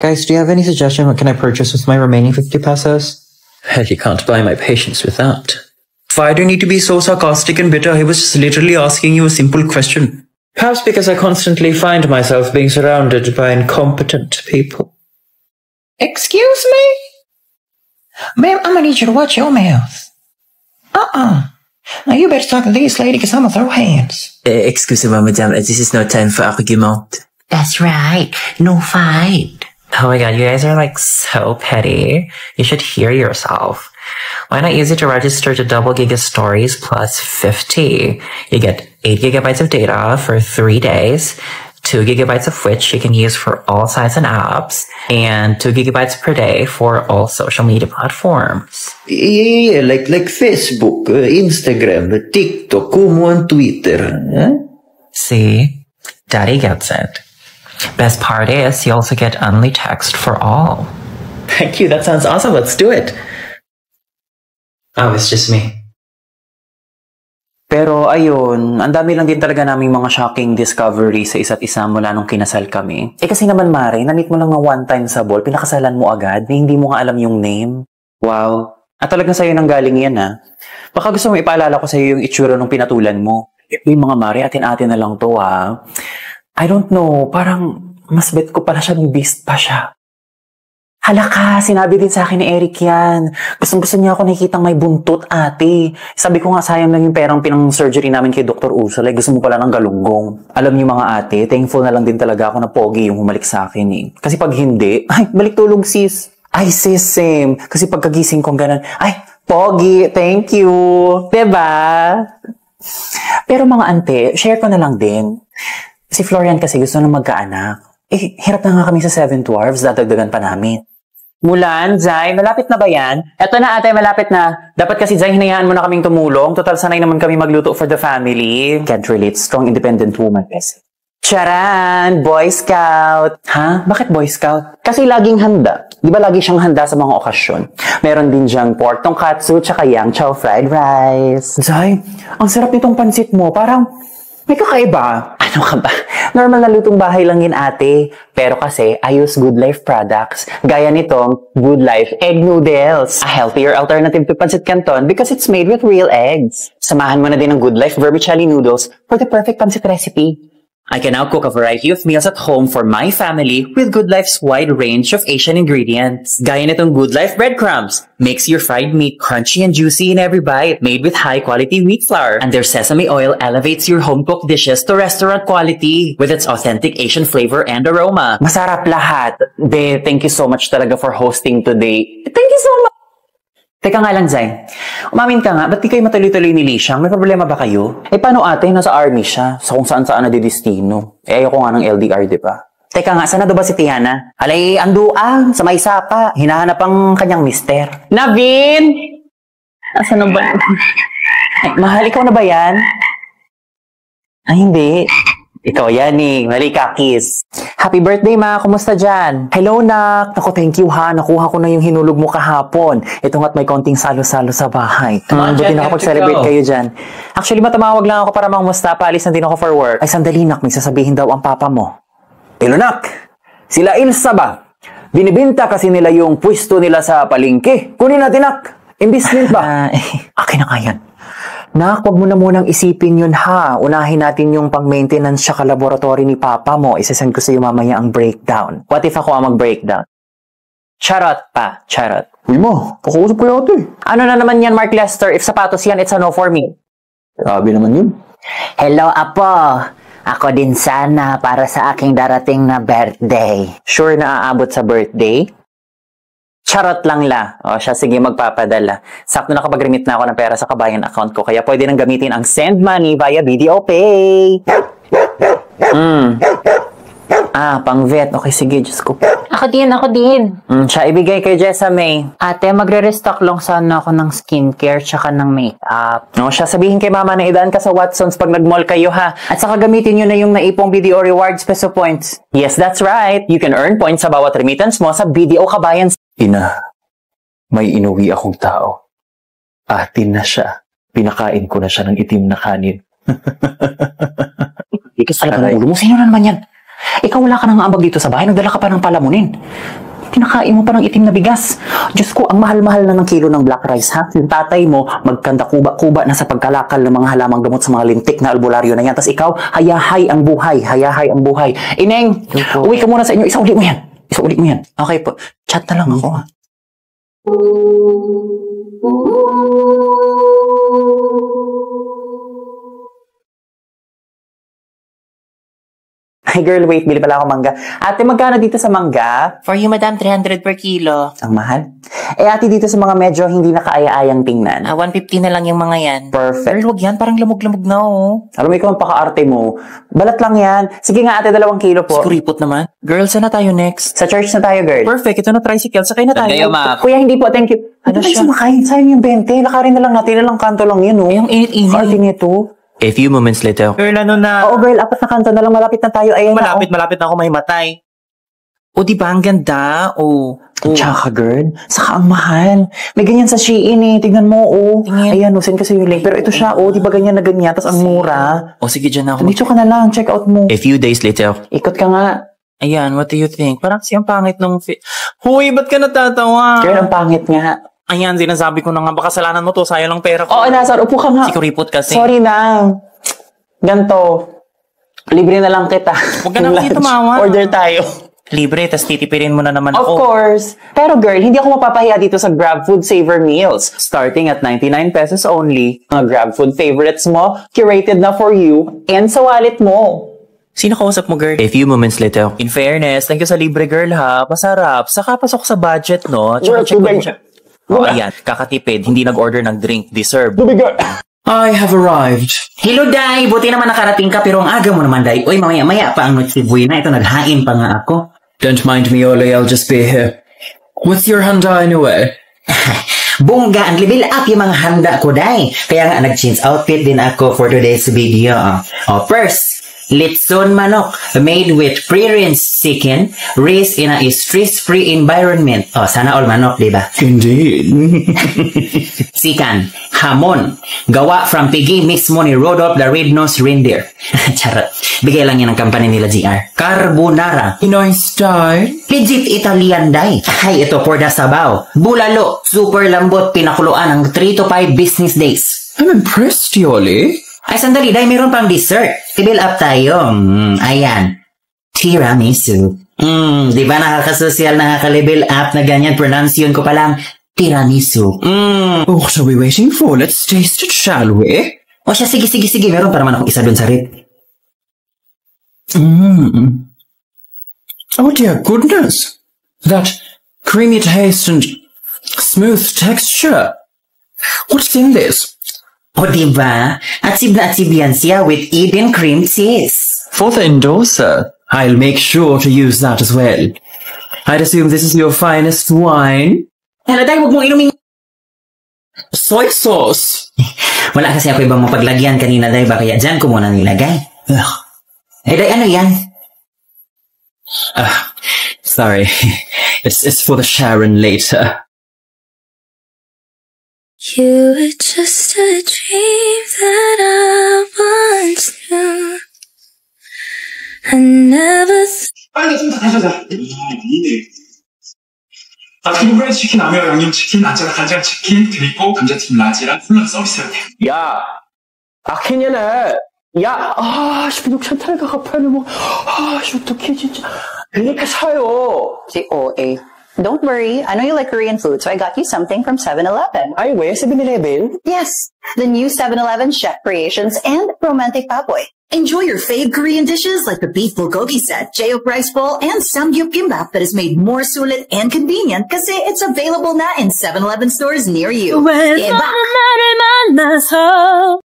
Guys, do you have any suggestion what can I purchase with my remaining 50 pesos? Hell, you can't buy my patience with that. Why do you need to be so sarcastic and bitter? He was just literally asking you a simple question. Perhaps because I constantly find myself being surrounded by incompetent people. Excuse me? Ma'am, I'm gonna need you to watch your mouth. Now you better talk to this lady because I'm gonna throw hands. Excusez-moi, madame. This is no time for argument. That's right. No fight. Oh my god, you guys are like so petty. You should hear yourself. Why not use it to register to double giga stories plus 50? You get 8 gigabytes of data for 3 days, 2 gigabytes of which you can use for all sites and apps, and 2 gigabytes per day for all social media platforms. Yeah, like Facebook, Instagram, TikTok, Kumu, and Twitter. Huh? See? Daddy gets it. Best part is, you also get only text for all. Thank you, that sounds awesome. Let's do it. Oh, it's just me. Pero ayun, ang dami lang din talaga naming mga shocking discovery sa isa't isa mula nung kinasal kami. Kasi naman Mare, na-meet mo lang ng one time sa ball, pinakasalan mo agad, hindi mo nga alam yung name. Wow. At talagang sa'yo nang galing yan ha. Baka gusto mo ipaalala ko sa'yo yung itsura nung pinatulan mo. Yung mga Mare, atin-atin na lang to ha. I don't know, parang mas bet ko pala siya, beast pa siya. Hala ka, sinabi din sa akin ni Eric yan. Gusto niya ako nakikitang may buntot, ate. Sabi ko nga, sayang lang yung perang pinang-surgery namin kay Dr. Ursula. Gusto mo pala ng galunggong. Alam niyo mga ate, thankful na lang din talaga ako na pogi yung humalik sa akin eh. Kasi pag hindi, ay, balik tulog sis. Ay sis, same. Kasi pagkagising kong ganun, ay, pogi, thank you. Diba? Pero mga ante, share ko na lang din. Si Florian kasi gusto na magkaanak. Eh, hirap na nga kami sa 7 dwarfs, dadagdagan pa namin. Mulan, Zay, malapit na ba yan? Eto na ate, malapit na. Dapat kasi Zay, hinayaan mo na kaming tumulong. Total, sanay naman kami magluto for the family. Can't relate, strong independent woman. Charan! Boy Scout! Ha? Bakit Boy Scout? Kasi laging handa. Di ba lagi siyang handa sa mga okasyon? Meron din diyang pork tonkatsu tsaka yang chow fried rice. Zay, ang sarap nitong pansit mo. Parang may kakaiba. Ano ka ba? Normal na lutong bahay lang yun, ate. Pero kasi, I use Good Life products. Gaya nitong Good Life Egg Noodles. A healthier alternative to Pancit Canton because it's made with real eggs. Samahan mo na din ng Good Life Vermicelli Noodles for the perfect pancit recipe. I can now cook a variety of meals at home for my family with Good Life's wide range of Asian ingredients. Gaya nitong Good Life breadcrumbs. Makes your fried meat crunchy and juicy in every bite. Made with high-quality wheat flour. And their sesame oil elevates your home-cooked dishes to restaurant quality with its authentic Asian flavor and aroma. Masarap lahat. De, thank you so much talaga for hosting today. Thank you so much. Teka nga lang, Zay. Umamin ka nga, ba't di kayo matuloy-tuloy ni Lishang? May problema ba kayo? Eh, paano ate? Nasa army siya. Sa kung saan-saan na didistino. Eh, ayoko nga ng LDR, di ba? Teka nga, saan na ba si Tiana? Alay, anduan, sa may sapa. Hinahanap ang kanyang mister. Navin! Asan na ba? Ay, mahal, ikaw na ba yan? Ay, hindi. Ikaw yan eh. Mali ka, kiss. Happy birthday, ma. Kumusta dyan? Hello, nak. Naku, thank you, ha. Nakuha ko na yung hinulog mo kahapon. Ito nga't may konting salo-salo sa bahay. Buti nakapag-celebrate kayo dyan. Actually, matamawag lang ako para mangmusta. Paalis na din ako for work. Ay, sandali, nak. May sasabihin daw ang papa mo. Pero, nak. Sila Ilsa ba? Binibinta kasi nila yung pwesto nila sa palengke. Kunin natin, nak. Investment ba? Akin na kayan. Nak, wag mo na munang isipin yun ha. Unahin natin yung pang-maintenance siya ka-laboratory ni Papa mo. Isasend ko sa iyo mamaya ang breakdown. What if ako ang mag-breakdown? Charot pa, charot. Uy ma, kakausap ko yata eh. Ano na naman yan, Mark Lester? If sapatos yan, it's a no for me. Grabe naman yun. Hello, Apo. Ako din sana para sa aking darating na birthday. Sure na aabot sa birthday? Charot lang la. O siya, sige, magpapadala. Sakto nakapag-remit na ako ng pera sa kabayan account ko, kaya pwede nang gamitin ang send money via Video Pay. Pang vet. Okay, sige, Diyos ko. Ako din. Siya, ibigay kay Jessa May. Ate, magre-restock lang sana ako ng skincare tsaka ng makeup. No, siya, sabihin kay mama na idaan ka sa Watsons pag nag-mall kayo ha. At saka gamitin nyo na yung naipong BDO Rewards Peso Points. Yes, that's right. You can earn points sa bawat remittance mo sa BDO Kabayan. Ina, may inuwi akong tao. Atin na siya. Pinakain ko na siya ng itim na kanin. Ikas pala ng ulo mo. Sino na naman yan? Ikaw wala ka nang ambag dito sa bahay, nagdala ka pa ng palamunin. Pinakain mo pa ng itim na bigas. Diyos ko, ang mahal-mahal na ng kilo ng black rice, ha? Yung tatay mo, magkanda kuba-kuba na sa pagkalakal ng mga halamang gamot sa mga lintik na albularyo na yan. Tapos ikaw, hayahay ang buhay, hayahay ang buhay. Ineng, uwi ka muna sa inyo. Isauli mo yan. Isauli mo yan. Okay po. Chat na lang ako, ha? Hey girl, wait, bili pala ako mangga. Ate, magkano dito sa mangga? For you, madam, 300 per kilo. Ang mahal. Eh ate, dito sa mga medyo hindi nakaaya-ayang tingnan. 150 na lang yung mga yan. Perfect. Girl, wag yan. Parang lamog-lamog na, oh. Alam mo, ikaw ang paka-arte mo. Balat lang yan. Sige nga ate, 2 kilo po. Kuripot naman. Girl, saan na tayo next? Sa church na tayo, girl. Perfect. Ito na tricycle. Sakay na tayo. Kuya, hindi po, thank you. Ano siya? Sumakay? Sayang yung 20. Lakarin na lang natin. Ilang kanto lang yun, oh. Ay, ang init-init. Arte nito. A few moments later. Girl, ano na? Oo, girl. 4 na kanto na lang. Malapit na tayo. Ayan na, oh. Malapit na ako mahimatay. O, di ba? Ang ganda. O. Tsaka, girl. Saka ang mahal. May ganyan sa Shein, eh. Tignan mo, oh. Tingin. Ayan, oh. Send kasi yung link. Pero ito siya, oh. Di ba ganyan na ganyan? Tapos ang mura. O, sige, dyan ako. Dito ka na lang. Check out mo. A few days later. Ikot ka nga. Ayan, what do you think? Parang kasi ang pangit nung Huy, ba't ka natatawa? Girl, ang pangit nga. Ayan, sinasabi ko na nga, baka kasalanan mo to, sayang lang pera ko. Oo, Nazar. Upo ka nga. Si Kuripot kasi. Sorry na. Ganto. Libre na lang kita. Huwag ka na kasi Lunch. tumawa. Order tayo. Libre, tas titipirin mo na naman Of ako. course. Pero girl, hindi ako mapapahiya dito sa GrabFood Saver Meals. Starting at 99 pesos only. Mga GrabFood favorites mo, curated na for you, and sa wallet mo. Sino kausap mo, girl? A few moments later. In fairness, thank you sa libre, girl, ha? Masarap. Saka pasok sa budget, no? Girl, Check ko tubig. din siya. Oh, ayan. Kakatipid. Hindi nag-order ng drink. Deserve. Tubigan. I have arrived. Hello, Day! Buti naman nakarating ka, pero ang aga mo naman, Day. Uy, mamaya-maya pa ang Noche Buena. Ito, naghain pa nga ako. Don't mind me, Oli. I'll just be here. What's your handa anyway? Bongga, ang level up yung mga handa ko, Day. Kaya nga, nag-change outfit din ako for today's video. First, Litson manok, made with pre-rinsed chicken, raised in a stress-free environment. Sana all manok, di ba? Indeed. Sikan, hamon, gawa from pigi mismo ni Rudolph the Red-Nosed Reindeer. Charot. Bigay lang yan ng company nila, GR. Carbonara. Nice style. Legit Italian, Day. Ay, ito for the sabaw. Bulalo, super lambot, pinakuluan ng 3 to 5 business days. I'm impressed, Yoli. Ay, sandali, Day, mayroon pang dessert. Tibil up tayo. Ayan. Tiramisu. Di ba nakakasosyal, nakaka-level up na ganyan? Pronunciation ko pa lang, tiramisu. What are we waiting for? Let's taste it, shall we? O siya, sige. Meron pa naman akong isa dun sa rip. Oh dear goodness. That creamy taste and smooth texture. What's in this? O diba? Atsib na atsib yan siya with Eden cream cheese. For the endorser, I'll make sure to use that as well. I'd assume this is your finest wine? Hala, Day, huwag mong inumin. Soy sauce. Wala kasi ako ibang mapaglagyan kanina, Day, ba? Kaya dyan ko muna nilagay. Ugh. Day, ano yan? Sorry. It's for the Sharon later. You were just a dream that I once knew. I never 후라이드 치킨, 아메어 양념치킨, 아짜라 간장치킨, 그리고 감자튀김 라지랑 콜라 서비스해야 돼. 야, 아케냐네. 야, 시부독 찬탈가 갚아야 뭐. 어떡해, 진짜. 그러니까 사요. OA. Don't worry, I know you like Korean food, so I got you something from 7-Eleven. Ay, where? 7-Eleven? Yes, the new 7-Eleven Chef Creations and Romantic Papoy. Enjoy your fave Korean dishes like the beef bulgogi set, Jeok rice bowl, and samgyup kimbap that is made more sulit and convenient kasi it's available na in 7-Eleven stores near you. When Iba. 나를 만나서